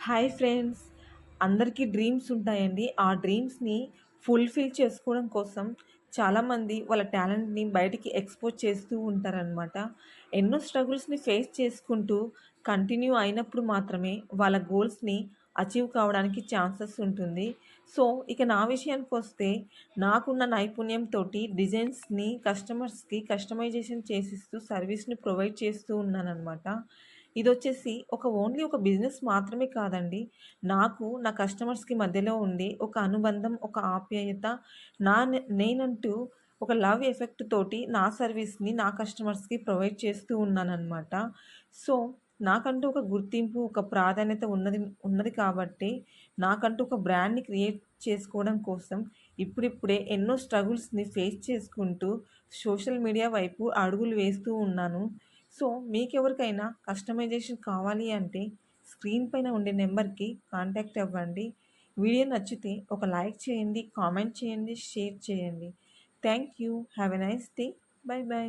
Hi friends, అందరికీ dreams ఉంటాయండి. ఆ డ్రీమ్స్ని ఫుల్ఫిల్ చేసుకోవడం కోసం చాలామంది వాళ్ళ టాలెంట్ని బయటికి ఎక్స్పోజ్ చేస్తూ ఉంటారనమాట. ఎన్నో స్ట్రగుల్స్ని ఫేస్ చేసుకుంటూ కంటిన్యూ అయినప్పుడు మాత్రమే వాళ్ళ గోల్స్ని అచీవ్ కావడానికి ఛాన్సెస్ ఉంటుంది. సో ఇక నా విషయానికి వస్తే, నాకున్న నైపుణ్యంతో డిజైన్స్ని కస్టమర్స్కి కస్టమైజేషన్ చేసిస్తూ సర్వీస్ని ప్రొవైడ్ చేస్తూ ఉన్నానన్నమాట. ఇదొచ్చేసి ఓన్లీ ఒక బిజినెస్ మాత్రమే కాదండి. నాకు నా కస్టమర్స్‌కి మధ్యలో ఉండే ఒక అనుబంధం, ఒక ఆప్యాయత, నేనంటూ ఒక లవ్ ఎఫెక్ట్ తోటి నా సర్వీస్‌ని నా కస్టమర్స్‌కి ప్రొవైడ్ చేస్తూ ఉన్నాననమాట. సో, నాకంటూ ఒక గుర్తింపు, ఒక ప్రాధాన్యత ఉన్నది కాబట్టి, నాకంటూ ఒక బ్రాండ్‌ని క్రియేట్ చేసుకోవడం కోసం ఇప్పుడిప్పుడే ఎన్నో స్ట్రగుల్స్‌ని ఫేస్ చేసుకుంటూ సోషల్ మీడియా వైపు అడుగులు వేస్తూ ఉన్నాను. సో, మీకెవరికైనా కస్టమైజేషన్ కావాలి అంటే స్క్రీన్ పైన ఉండే నెంబర్‌కి కాంటాక్ట్ అవ్వండి. వీడియో నచ్చితే ఒక లైక్ చేయండి, కామెంట్ చేయండి, షేర్ చేయండి. Thank you. Have a nice day. By by.